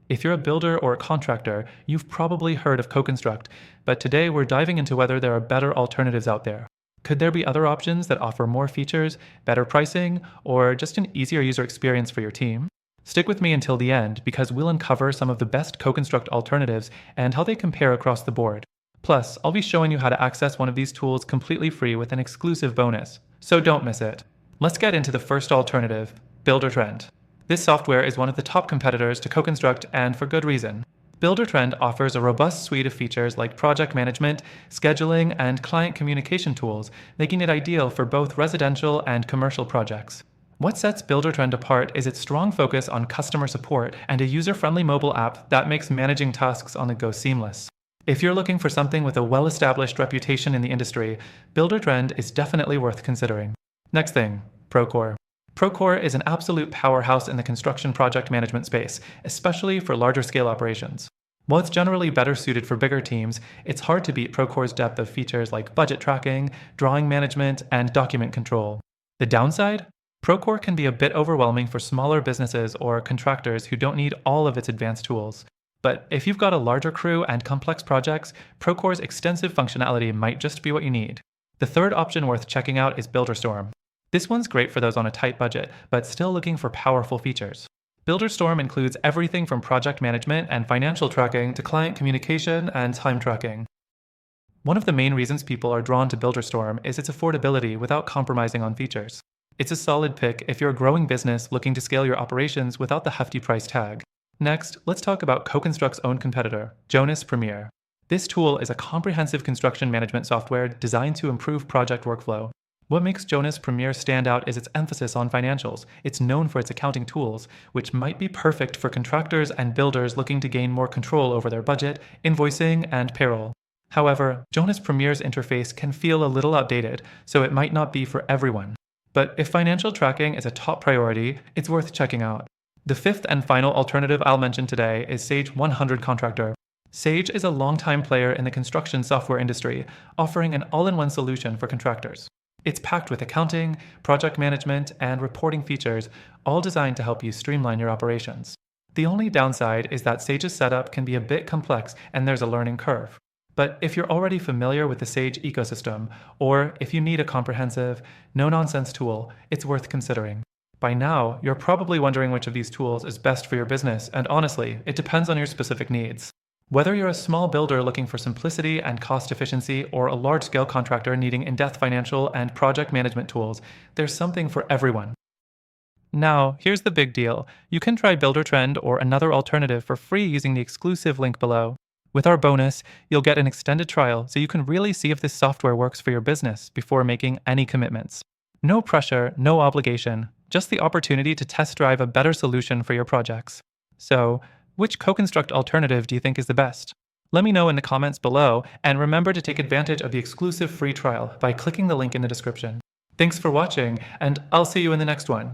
If you're a builder or a contractor, you've probably heard of CoConstruct, but today we're diving into whether there are better alternatives out there. Could there be other options that offer more features, better pricing, or just an easier user experience for your team? Stick with me until the end because we'll uncover some of the best CoConstruct alternatives and how they compare across the board. Plus, I'll be showing you how to access one of these tools completely free with an exclusive bonus, so don't miss it. Let's get into the first alternative, Buildertrend. This software is one of the top competitors to CoConstruct, and for good reason. Buildertrend offers a robust suite of features like project management, scheduling, and client communication tools, making it ideal for both residential and commercial projects. What sets Buildertrend apart is its strong focus on customer support and a user-friendly mobile app that makes managing tasks on the go seamless. If you're looking for something with a well-established reputation in the industry, Buildertrend is definitely worth considering. Next thing, Procore. Procore is an absolute powerhouse in the construction project management space, especially for larger scale operations. While it's generally better suited for bigger teams, it's hard to beat Procore's depth of features like budget tracking, drawing management, and document control. The downside? Procore can be a bit overwhelming for smaller businesses or contractors who don't need all of its advanced tools. But if you've got a larger crew and complex projects, Procore's extensive functionality might just be what you need. The third option worth checking out is Builderstorm. This one's great for those on a tight budget, but still looking for powerful features. Builderstorm includes everything from project management and financial tracking to client communication and time tracking. One of the main reasons people are drawn to Builderstorm is its affordability without compromising on features. It's a solid pick if you're a growing business looking to scale your operations without the hefty price tag. Next, let's talk about CoConstruct's own competitor, Jonas Premier. This tool is a comprehensive construction management software designed to improve project workflow. What makes Jonas Premier stand out is its emphasis on financials. It's known for its accounting tools, which might be perfect for contractors and builders looking to gain more control over their budget, invoicing, and payroll. However, Jonas Premier's interface can feel a little outdated, so it might not be for everyone. But if financial tracking is a top priority, it's worth checking out. The fifth and final alternative I'll mention today is Sage 100 Contractor. Sage is a longtime player in the construction software industry, offering an all-in-one solution for contractors. It's packed with accounting, project management, and reporting features, all designed to help you streamline your operations. The only downside is that Sage's setup can be a bit complex and there's a learning curve. But if you're already familiar with the Sage ecosystem, or if you need a comprehensive, no-nonsense tool, it's worth considering. By now, you're probably wondering which of these tools is best for your business, and honestly, it depends on your specific needs. Whether you're a small builder looking for simplicity and cost efficiency or a large-scale contractor needing in-depth financial and project management tools, there's something for everyone. Now, here's the big deal. You can try Buildertrend or another alternative for free using the exclusive link below. With our bonus, you'll get an extended trial so you can really see if this software works for your business before making any commitments. No pressure, no obligation, just the opportunity to test drive a better solution for your projects. So, which CoConstruct alternative do you think is the best? Let me know in the comments below, and remember to take advantage of the exclusive free trial by clicking the link in the description. Thanks for watching, and I'll see you in the next one.